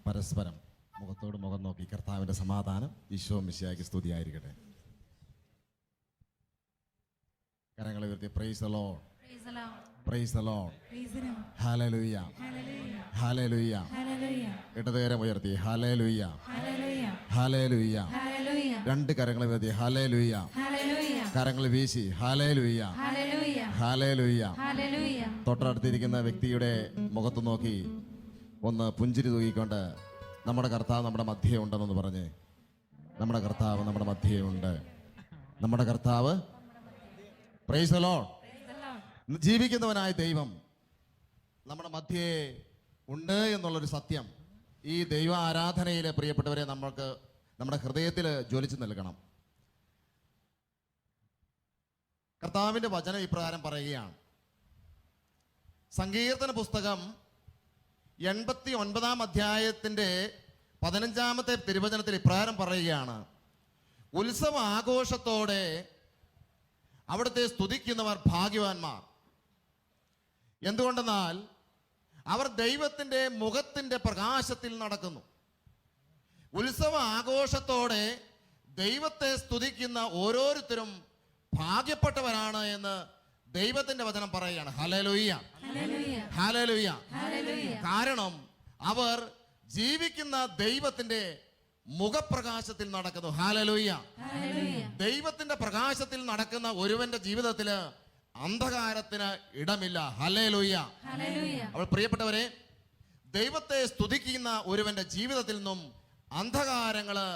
പരസ്പരം മുഖത്തോട് മുഖം നോക്കി കർത്താവിന്റെ സമാധാനം ഈശോ മിശിഹായ്ക്ക് സ്തുതിയായിരിക്കട്ടെ. കരങ്ങളെ ഉയർത്തി praise the lord, praise the lord, hallelujah, hallelujah. ഇടതുകരം ഉയർത്തി ഹല്ലേലൂയ, ഹല്ലേലൂയ. രണ്ട് കരങ്ങൾ ഉയർത്തി ഹല്ലേലൂയ, കരങ്ങൾ വീശി ഹല്ലേലൂയ, ഹല്ലേലൂയ. തൊട്ടടുത്തിരിക്കുന്ന വ്യക്തിയുടെ മുഖത്ത് നോക്കി ഒന്ന് പുഞ്ചിരി തൂക്കിക്കൊണ്ട് നമ്മുടെ കർത്താവ് നമ്മുടെ മധ്യേ ഉണ്ടെന്നൊന്ന് പറഞ്ഞ്, നമ്മുടെ കർത്താവ് നമ്മുടെ മധ്യേ ഉണ്ട്, നമ്മുടെ കർത്താവ് പ്രൈസ് ദി ലോർഡ്. ജീവിക്കുന്നവനായ ദൈവം നമ്മുടെ മധ്യേ ഉണ്ട് എന്നുള്ളൊരു സത്യം ഈ ദൈവ ആരാധനയിലെ പ്രിയപ്പെട്ടവരെ നമ്മൾക്ക് നമ്മുടെ ഹൃദയത്തിൽ ജ്വലിച്ചു നൽകണം. കർത്താവിന്റെ വചനം ഇപ്രകാരം പറയുകയാണ്. സങ്കീർത്തന പുസ്തകം 89 അധ്യായത്തിന്റെ 15-ാമത്തെ തിരുവചനത്തിൽ ഇപ്രകാരം പറയുകയാണ്. ഉത്സവ ആഘോഷത്തോടെ അവിടുത്തെ സ്തുതിക്കുന്നവർ ഭാഗ്യവാന്മാർ. എന്തുകൊണ്ടെന്നാൽ അവർ ദൈവത്തിന്റെ മുഖത്തിന്റെ പ്രകാശത്തിൽ നടക്കുന്നു. ഉത്സവ ആഘോഷത്തോടെ ദൈവത്തെ സ്തുതിക്കുന്ന ഓരോരുത്തരും ഭാഗ്യപ്പെട്ടവരാണ് എന്ന് ദൈവത്തിന്റെ വചനം പറയുകയാണ്. Hallelujah, hallelujah. കാരണം അവർ ജീവിക്കുന്ന ദൈവത്തിന്റെ മുഖപ്രകാശത്തിൽ നടക്കുന്നു. ഹല്ലേലൂയ. ദൈവത്തിന്റെ പ്രകാശത്തിൽ നടക്കുന്ന ഒരുവന്റെ ജീവിതത്തില് അന്ധകാരത്തിന് ഇടമില്ല. ഹല്ലേലൂയ. അപ്പോൾ പ്രിയപ്പെട്ടവരെ, ദൈവത്തെ സ്തുതിക്കുന്ന ഒരുവന്റെ ജീവിതത്തിൽ നിന്നും അന്ധകാരങ്ങള്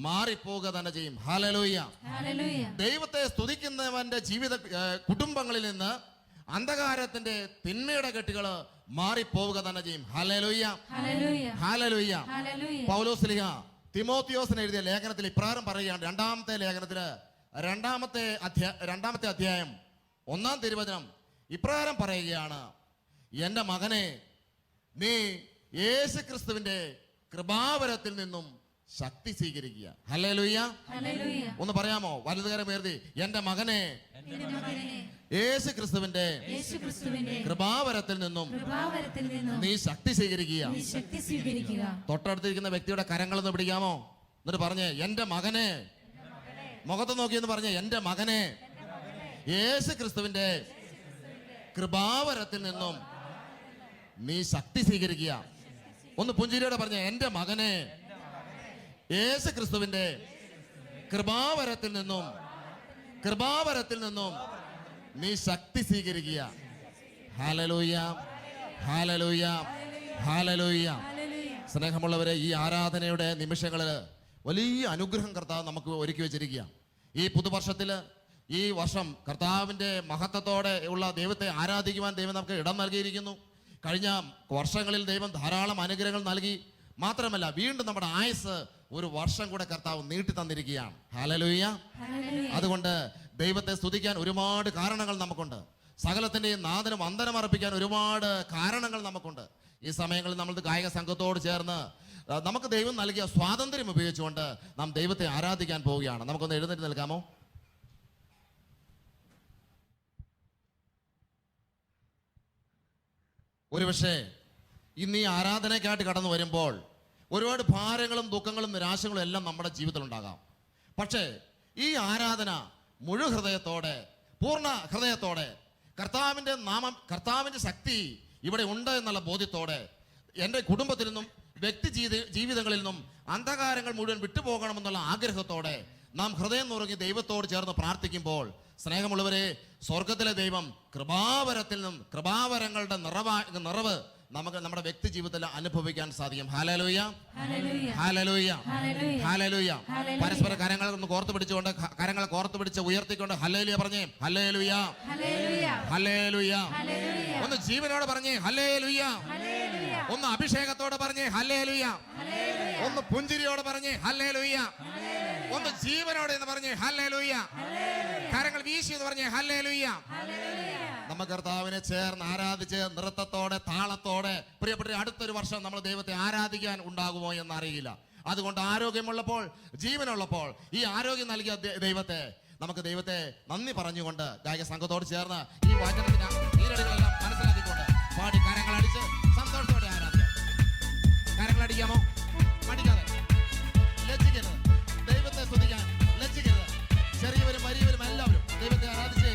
മാറിപ്പോകുക തന്നെ ചെയ്യും. ഹല്ലേലൂയ. ദൈവത്തെ സ്തുതിക്കുന്നവന്റെ ജീവിത കുടുംബങ്ങളിൽ നിന്ന് അന്ധകാരത്തിന്റെ തിന്മയുടെ കെട്ടുകള് മാറിപ്പോവുക തന്നെ ചെയ്യും. Hallelujah, hallelujah. പൗലോസ് ശ്ലീഹ തിമോത്തിയോസിന് എഴുതിയ ലേഖനത്തിൽ ഇപ്രകാരം പറയുകയാണ്. രണ്ടാമത്തെ ലേഖനത്തില് രണ്ടാമത്തെ അധ്യായം 1-ാം തിരുവചനം ഇപ്രകാരം പറയുകയാണ്. എന്റെ മകനെ, നീ യേശു ക്രിസ്തുവിന്റെ കൃപാവരത്തിൽ നിന്നും ശക്തി സ്വീകരിക്കുക. ഹല്ലേലൂയ. ഒന്ന് പറയാമോ? വലതുകരം ഉയർത്തി, എന്റെ മകനെ, യേശു ക്രിസ്തുവിന്റെ കൃപാവരത്തിൽ നിന്നും നീ ശക്തി സ്വീകരിക്കുക. തൊട്ടടുത്തിരിക്കുന്ന വ്യക്തിയുടെ കരങ്ങളൊന്ന് പിടിക്കാമോ? എന്നിട്ട് പറഞ്ഞേ, എന്റെ മകനെ, മുഖത്ത് നോക്കിയെന്ന് പറഞ്ഞേ, എന്റെ മകനെ, യേശു ക്രിസ്തുവിന്റെ കൃപാവരത്തിൽ നിന്നും നീ ശക്തി സ്വീകരിക്കുക. ഒന്ന് പുഞ്ചിരിയോടെ പറഞ്ഞേ, എന്റെ മകനെ, യേശു ക്രിസ്തുവിന്റെ കൃപാവരത്തിൽ നിന്നും നീ ശക്തി സ്വീകരിക്കുക. Hallelujah, hallelujah, hallelujah. സ്നേഹമുള്ളവരെ, ഈ ആരാധനയുടെ നിമിഷങ്ങളിൽ വലിയ അനുഗ്രഹം കർത്താവ് നമുക്ക് ഒരുക്കി വെച്ചിരിക്കുക. ഈ പുതുവർഷത്തിൽ, ഈ വർഷം കർത്താവിന്റെ മഹത്വത്തോടെ ഉള്ള ദൈവത്തെ ആരാധിക്കുവാൻ ദൈവം നമുക്ക് ഇടം നൽകിയിരിക്കുന്നു. കഴിഞ്ഞ വർഷങ്ങളിൽ ദൈവം ധാരാളം അനുഗ്രഹങ്ങൾ നൽകി. മാത്രമല്ല, വീണ്ടും നമ്മുടെ ആയുസ് ഒരു വർഷം കൂടെ കർത്താവ് നീട്ടി തന്നിരിക്കുകയാണ്. ഹല്ലേലൂയ. അതുകൊണ്ട് ദൈവത്തെ സ്തുതിക്കാൻ ഒരുപാട് കാരണങ്ങൾ നമുക്കുണ്ട്. സകലത്തിന്റെയും നാഥനും വന്ദനം അർപ്പിക്കാൻ ഒരുപാട് കാരണങ്ങൾ നമുക്കുണ്ട്. ഈ സമയങ്ങളിൽ നമ്മൾ ഗായക സംഘത്തോട് ചേർന്ന് നമുക്ക് ദൈവം നൽകിയ സ്വാതന്ത്ര്യം ഉപയോഗിച്ചുകൊണ്ട് നാം ദൈവത്തെ ആരാധിക്കാൻ പോവുകയാണ്. നമുക്കൊന്ന് എഴുന്നേറ്റ് നിൽക്കാമോ? ഒരുപക്ഷെ ഇന്ന് ഈ ആരാധനയ്ക്കായിട്ട് കടന്നു വരുമ്പോൾ ഒരുപാട് ഭാരങ്ങളും ദുഃഖങ്ങളും നിരാശകളും എല്ലാം നമ്മുടെ ജീവിതത്തിൽ ഉണ്ടാകാം. പക്ഷേ ഈ ആരാധന മുഴുവൻ ഹൃദയത്തോടെ, പൂർണ്ണ ഹൃദയത്തോടെ, കർത്താവിന്റെ നാമം, കർത്താവിന്റെ ശക്തി ഇവിടെ ഉണ്ട് എന്നുള്ള ബോധ്യത്തോടെ, എൻ്റെ കുടുംബത്തിൽ നിന്നും വ്യക്തി ജീവിതങ്ങളിൽ നിന്നും അന്ധകാരങ്ങൾ മുഴുവൻ വിട്ടുപോകണമെന്നുള്ള ആഗ്രഹത്തോടെ നാം ഹൃദയം നുറുങ്ങി ദൈവത്തോട് ചേർന്ന് പ്രാർത്ഥിക്കുമ്പോൾ, സ്നേഹമുള്ളവരെ, സ്വർഗത്തിലെ ദൈവം കൃപാവരത്തിൽ നിന്നും കൃപാവരങ്ങളുടെ നിറവ് നമുക്ക് നമ്മുടെ വ്യക്തി ജീവിതത്തിൽ അനുഭവിക്കാൻ സാധിക്കും. Hallelujah, hallelujah, hallelujah. പരസ്പര കരങ്ങൾ ഒന്ന് കോർത്തു പിടിച്ചുകൊണ്ട്, കരങ്ങളെ കോർത്തു പിടിച്ച് ഉയർത്തിക്കൊണ്ട് ഹല്ലേലൂയ പറഞ്ഞേ, ഹല്ലേലൂയ, ഹല്ലേലൂയ. ഒന്ന് ജീവനോടെ പറഞ്ഞേ ഹല്ലേലൂയ. ഒന്ന് അഭിഷേകത്തോടെ പറഞ്ഞേ ഹല്ലേലൂയ. ഒന്ന് പുഞ്ചിരിയോടെ പറഞ്ഞേ ഹല്ലേലൂയ. ഒന്ന് ജീവനോടെ എന്ന് പറഞ്ഞേ ഹല്ലേലൂയ. കരങ്ങൾ വീശി എന്ന് പറഞ്ഞേ ഹല്ലേലൂയ. നമ്മ കർത്താവിനെ ചേർന്ന് ആരാധിച്ച് നൃത്തത്തോടെ, താളത്തോടെ, പ്രിയപ്പെട്ട അടുത്തൊരു വർഷം നമ്മൾ ദൈവത്തെ ആരാധിക്കാൻ ഉണ്ടാകുമോ എന്നറിയില്ല. അതുകൊണ്ട് ആരോഗ്യമുള്ളപ്പോൾ, ജീവനുള്ളപ്പോൾ ഈ ആരോഗ്യം നൽകിയ ദൈവത്തെ, നമുക്ക് ദൈവത്തെ നന്ദി പറഞ്ഞുകൊണ്ട് ഗായക സംഘത്തോട് ചേർന്ന് ഈ വചനത്തിന്റെ ഈരടികളെല്ലാം മനസ്സിലാക്കിക്കൊണ്ട് പാടി കരങ്ങൾ അടിച്ച് സന്തോഷത്തോടെ ആരാധിക്കാം. കരങ്ങൾ അടിക്കാമോ? മടിക്കാതെ, ലജ്ജിക്കരുത്. ദൈവത്തെ സ്തുതിക്കാൻ ലജ്ജിക്കരുത്. ചെറിയവരും വലിയവരും എല്ലാവരും ദൈവത്തെ ആരാധിച്ചേ.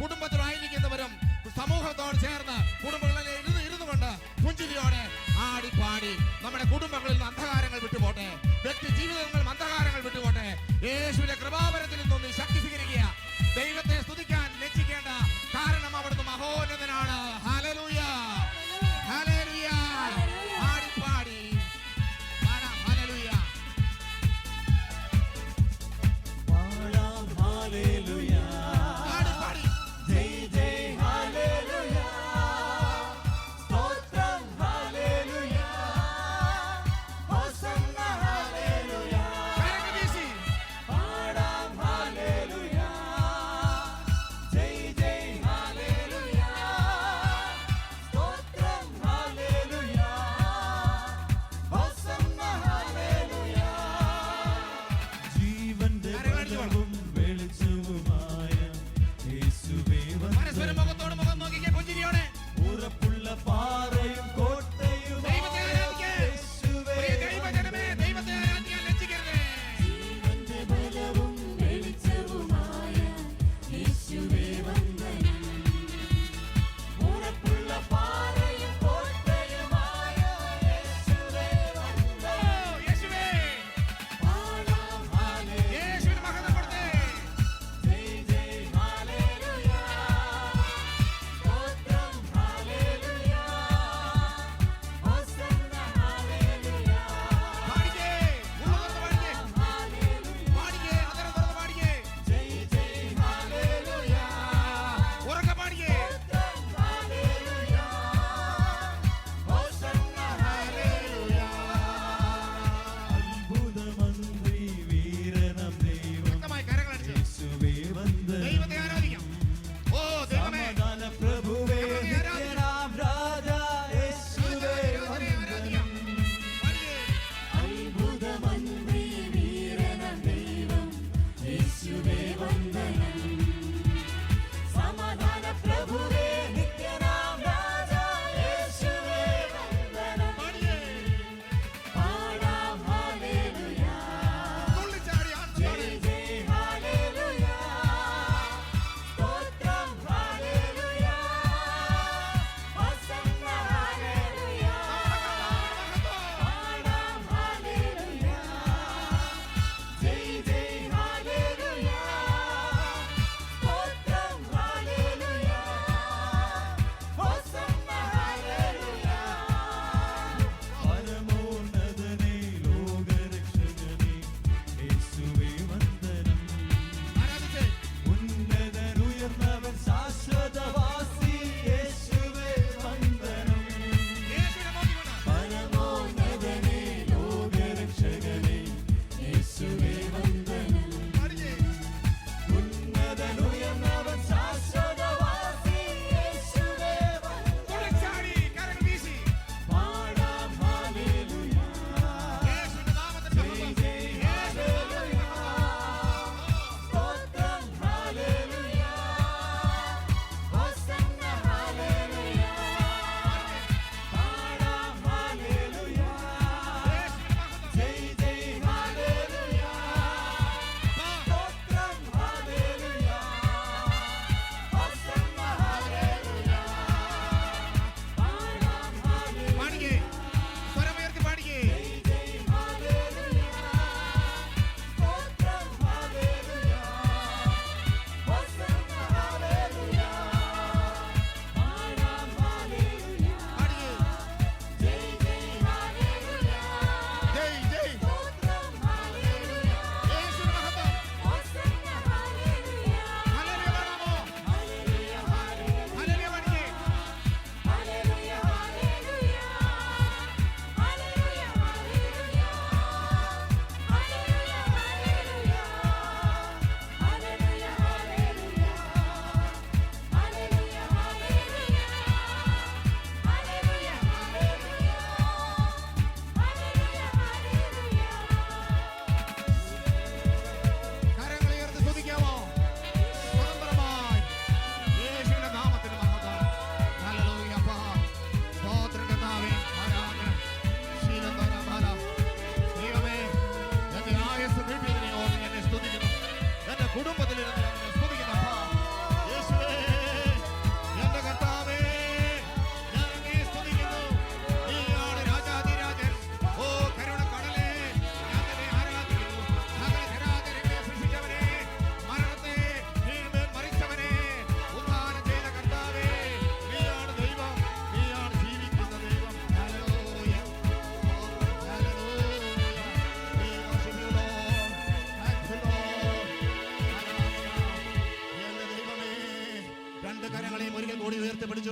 കുടുംബത്തിലായിരിക്കുന്നവരും സമൂഹത്തോട് ചേർന്ന് കുടുംബങ്ങളിൽ ഇരുന്നു കൊണ്ട് പുഞ്ചിരിയോടെ ആടിപ്പാടി നമ്മുടെ കുടുംബങ്ങളിൽ നിന്ന് അന്ധകാരങ്ങൾ വിട്ടുപോട്ടെ, വ്യക്തി ജീവിതങ്ങളിൽ അന്ധകാരങ്ങൾ വിട്ടുപോട്ടെ. യേശുവിന്റെ കൃപാവരത്തിൽ നിന്നും ശക്തി സ്വീകരിക്കുക. ദൈവത്തെ സ്തുതിക്കാൻ ലജ്ജിക്കേണ്ട, കാരണം അവിടുന്ന് മഹോന്നതനാണ്. Hallelujah, hallelujah. ആടിപ്പാടി പാടാം ഹല്ലേലൂയ, പാടാം ഹല്ലേലൂയ.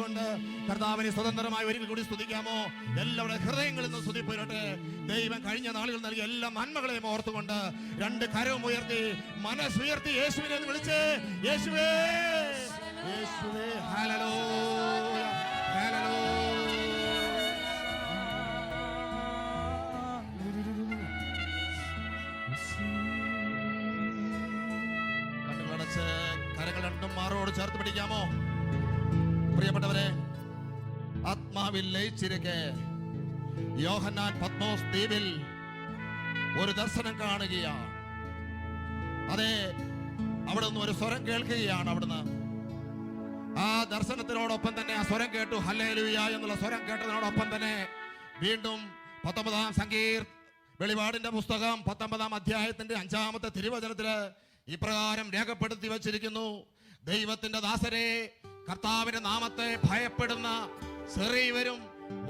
ചെയ്തുകൊണ്ട് കർത്താവിനെ സ്വതന്ത്രമായി ഒരിക്കൽ കൂടി സ്തുതിക്കാമോ? എല്ലാവരുടെ ഹൃദയങ്ങളിൽ നിന്ന് സ്തുതിപ്പോരട്ടെ. ദൈവം കഴിഞ്ഞ നാളുകൾ നൽകിയ എല്ലാ നന്മകളെയും ഓർത്തുകൊണ്ട് രണ്ട് കരവും ഉയർത്തി മനസ്സുയർത്തി യേശുവിനെ ഒന്ന് വിളിച്ച് യേശുവേ, യേശുവേ, ഹല്ലേലൂയ, ഹല്ലേലൂയ. കണ്ണുകളടച്ച് കരങ്ങൾ രണ്ടും മാറോട് ചേർത്ത് പിടിക്കാമോ? പ്രിയപ്പെട്ടവരെ, ആത്മാവിൽ ലയിച്ചിരിക്കെ യോഹന്നാൻ പത്മോസ് ദ്വീപിൽ ഒരു ദർശനം കാണുകയാണ്. അതെ, അവിടെ നിന്ന് ഒരു സ്വരം കേൾക്കുകയാണ്. അവിടുന്ന് ആ ദർശനത്തിനോടൊപ്പം തന്നെ ആ സ്വരം കേട്ടു. ഹല്ലേലൂയ എന്നുള്ള സ്വരം കേട്ടതിനോടൊപ്പം തന്നെ വീണ്ടും 19 വെളിപാടിന്റെ പുസ്തകം 19 അധ്യായത്തിന്റെ 5-ാമത്തെ തിരുവചനത്തില് ഇപ്രകാരം രേഖപ്പെടുത്തി വച്ചിരിക്കുന്നു: ദൈവത്തിന്റെ ദാസരെ, കർത്താവിന്റെ നാമത്തെ ഭയപ്പെടുന്ന ചെറിയവരും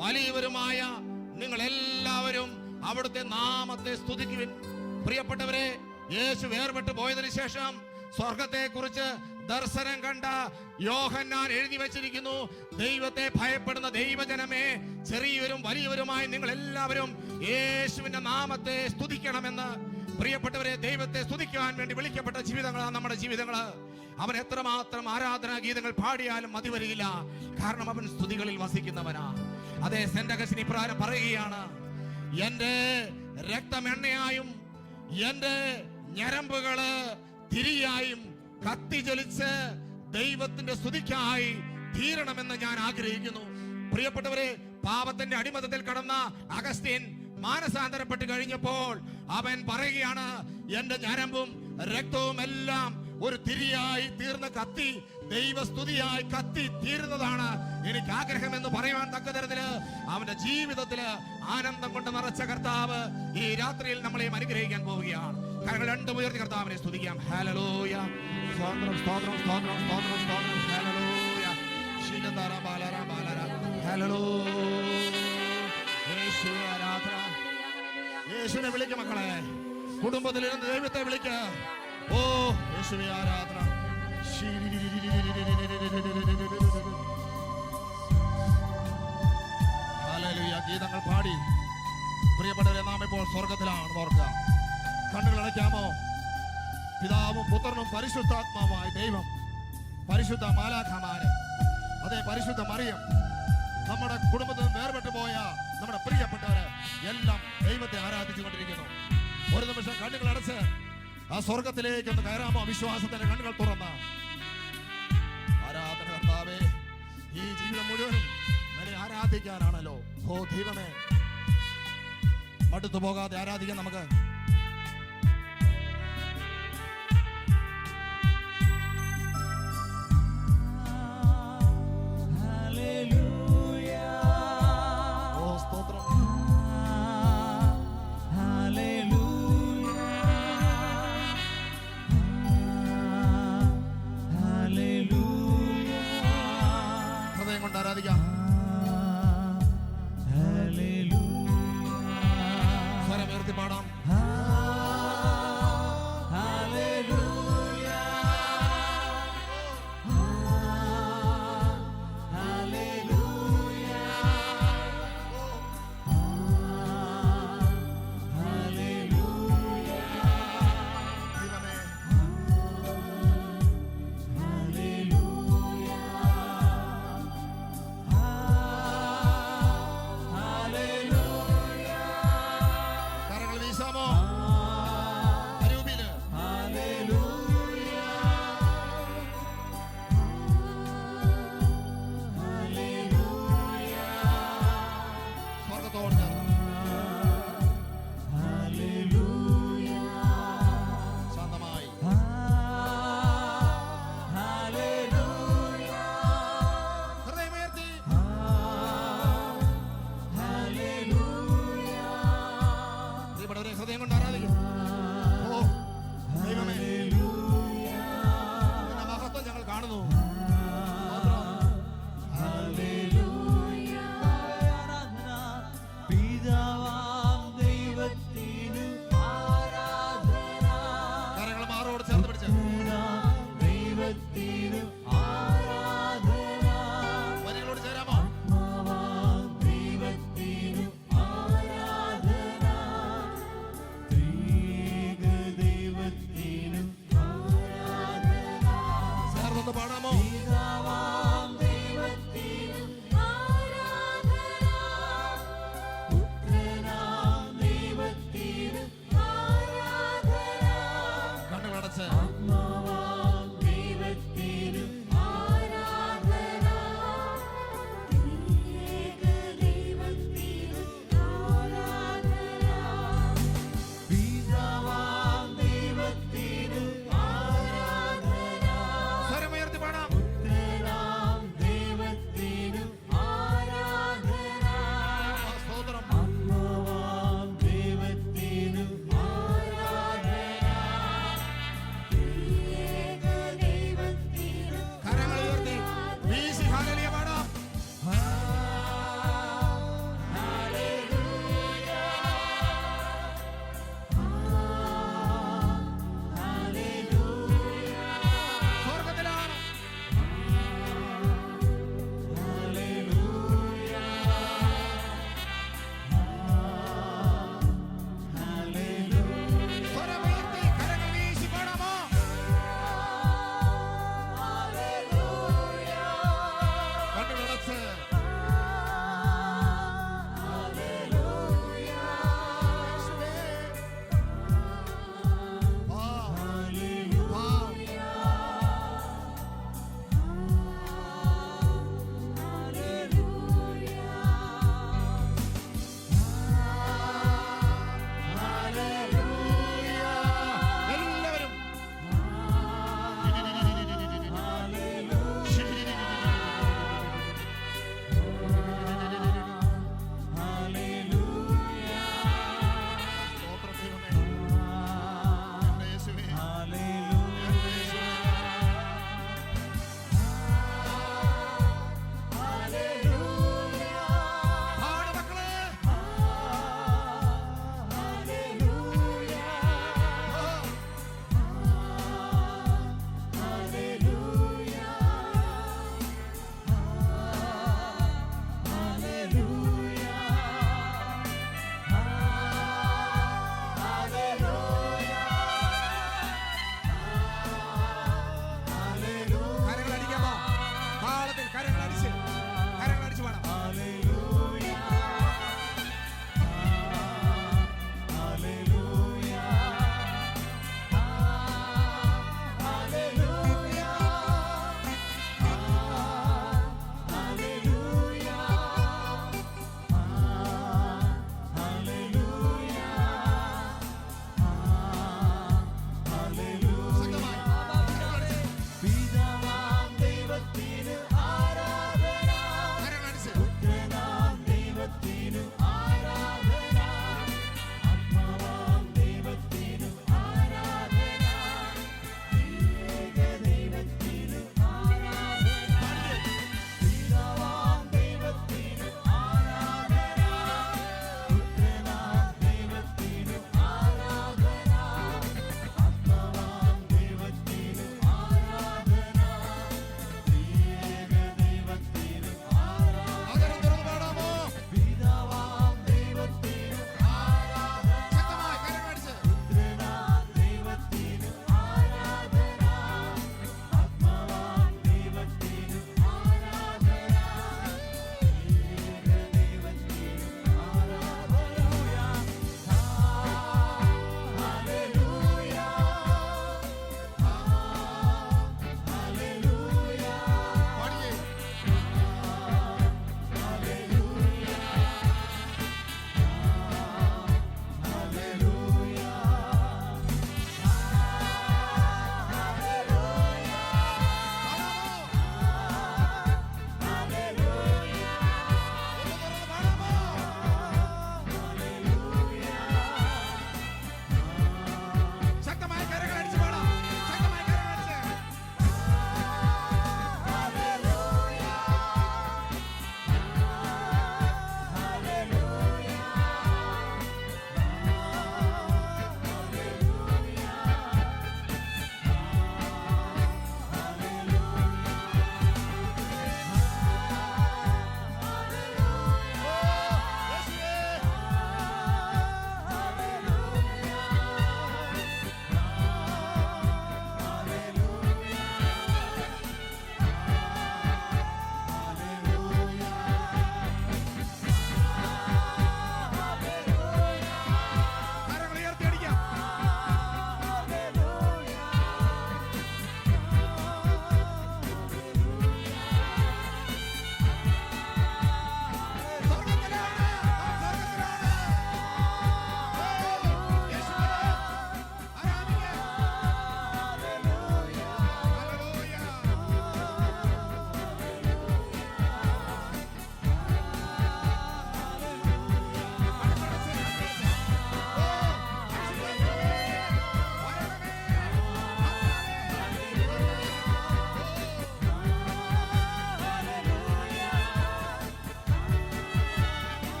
വലിയവരുമായ നിങ്ങൾ എല്ലാവരും അവിടുത്തെ നാമത്തെ സ്തുതിക്കുവിൻ. പ്രിയപ്പെട്ടവരെ, യേശു വേർപെട്ട് പോയതിനു ശേഷം സ്വർഗത്തെ കുറിച്ച് ദർശനം കണ്ട യോഹന്നാൻ എഴുതി വച്ചിരിക്കുന്നു: ദൈവത്തെ ഭയപ്പെടുന്ന ദൈവജനമേ, ചെറിയവരും വലിയവരുമായി നിങ്ങൾ എല്ലാവരും യേശുവിന്റെ നാമത്തെ സ്തുതിക്കണമെന്ന്. പ്രിയപ്പെട്ടവരെ, ദൈവത്തെ സ്തുതിക്കാൻ വേണ്ടി വിളിക്കപ്പെട്ട ജീവിതങ്ങളാണ് നമ്മുടെ ജീവിതങ്ങള്. അവൻ എത്രമാത്രം ആരാധനാ ഗീതങ്ങൾ പാടിയാലും മതി വരികയില്ല, കാരണം അവൻ സ്തുതികളിൽ വസിക്കുന്നവനാ. അതെ, സെന്റ് അഗസ്റ്റിൻ ഇപ്രകാരം പറയുകയാണ്: എന്റെ രക്തം എണ്ണയായും എന്റെ ഞരമ്പുകള് തിരിയായും കത്തിജ്വലിച്ച് ദൈവത്തിന്റെ സ്തുതിക്കായി തീരണമെന്ന് ഞാൻ ആഗ്രഹിക്കുന്നു. പ്രിയപ്പെട്ടവരെ, പാപത്തിന്റെ അടിമത്തത്തിൽ കടന്ന അഗസ്റ്റിൻ മാനസാന്തരപ്പെട്ട് കഴിഞ്ഞപ്പോൾ അവൻ പറയുകയാണ്: എന്റെ ഞരമ്പും രക്തവും എല്ലാം ഒരു തിരിയായി തീർന്ന കത്തി ദൈവസ്തുതിയായി കത്തി തീരുന്നതാണ് എനിക്ക് ആഗ്രഹം എന്ന് പറയുവാൻ തക്ക തരത്തില് അവന്റെ ജീവിതത്തില് ആനന്ദം കൊണ്ട് നിറച്ച കർത്താവ് ഈ രാത്രിയിൽ നമ്മളെയും അനുഗ്രഹിക്കാൻ പോവുകയാണ്. കരങ്ങൾ രണ്ടും ഉയർത്തി കർത്താവിനെ സ്തുതിക്കാം. ഹല്ലേലൂയ, സ്തോത്രം, സ്തോത്രം, സ്തോത്രം, സ്തോത്രം, സ്തോത്രം, ഹല്ലേലൂയ, ശീലതാര ബാലര ബാലര, ഹല്ലേലൂയ. യേശുവേ ആരാധന. യേശുവിനെ വിളിക്ക മക്കളെ, കുടുംബത്തിലിരുന്ന് ദൈവത്തെ വിളിക്ക. ഓ യേശുവേ ആരാധന. ഹല്ലേലൂയ. ഗീതങ്ങൾ പാടി പ്രിയപ്പെട്ടവരെ, നാം ഇപ്പോൾ സ്വർഗത്തിലാണ്. ഓർക്കുക, കണ്ണുകൾ അടയ്ക്കാമോ? പിതാവും പുത്രനും പരിശുദ്ധാത്മാവായ ദൈവം, പരിശുദ്ധ മാലാഖമാര്, അതെ പരിശുദ്ധ മറിയം, നമ്മുടെ കുടുംബത്തിൽ നിന്ന് വേർപെട്ടു പോയ നമ്മുടെ പ്രിയപ്പെട്ടവര് എല്ലാം ദൈവത്തെ ആരാധിച്ചുകൊണ്ടിരിക്കുന്നു. ഒരു നിമിഷം കണ്ണുകൾ അടച്ച് ആ സ്വർഗത്തിലേക്ക് ഒന്ന് കയറാമോ? വിശ്വാസത്തിന്റെ കണ്ണുകൾ തുറന്ന് ആരാധന. കർത്താവേ, ഈ ജീവിതം മുഴുവനും നിന്നെ ആരാധിക്കാനാണല്ലോ. ഓ ദൈവമേ, മടുത്തു പോകാതെ ആരാധിക്കാൻ നമുക്ക്. ആരാധിക്കാം. സ്വരം ഉയർത്തി പാടാം.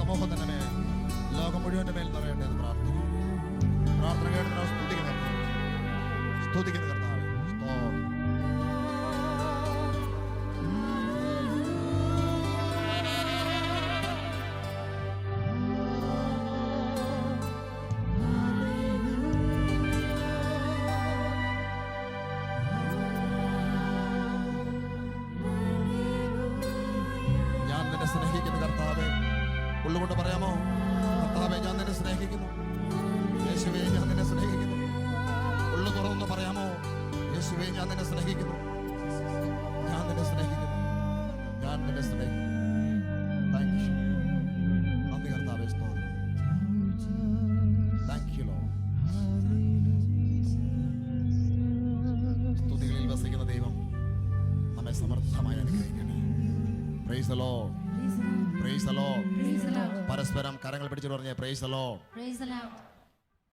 സമൂഹത്തിന്റെ മേൽ, ലോകം മുഴുവന്റെ മേൽ നിറയട്ടെ എന്ന് പ്രാർത്ഥിക്കുന്നു. പ്രാർത്ഥന കേട്ടതിനായി സ്തുതിക്കണം. സ്തുതിക്കുന്നു കർത്താവേ. സ്തോത്രം. ഞാൻ നിന്നെ സ്നേഹിക്കുന്നു കർത്താവേ. ഉള്ളുകൊണ്ട് പറയാമോ? കർത്താവേ, ഞാൻ നിന്നെ സ്നേഹിക്കുന്നു. യേശുവേ, ഞാൻ നിന്നെ സ്നേഹിക്കുന്നു. ഉള്ളു തുറന്ന് പറയാമോ? യേശുവേ, ഞാൻ നിന്നെ സ്നേഹിക്കുന്നു. ഞാൻ നിന്നെ സ്നേഹിക്കുന്നു. ഞാൻ നിന്നെ സ്നേഹിക്കുന്നു. Thank you. നന്ദി കർത്താവേ. സ്തോത്രം. Thank you Lord. സ്തുതികളിൽ വസിക്കുന്ന ദൈവം നമ്മെ സമർത്ഥമായി അനുഗ്രഹിക്കട്ടെ. Price the lord. Praise the Lord. പരസ്പരം കരങ്ങൾ പിടിച്ചിട്ട് പറഞ്ഞേ പ്രൈസ് ദി ലോർഡ്.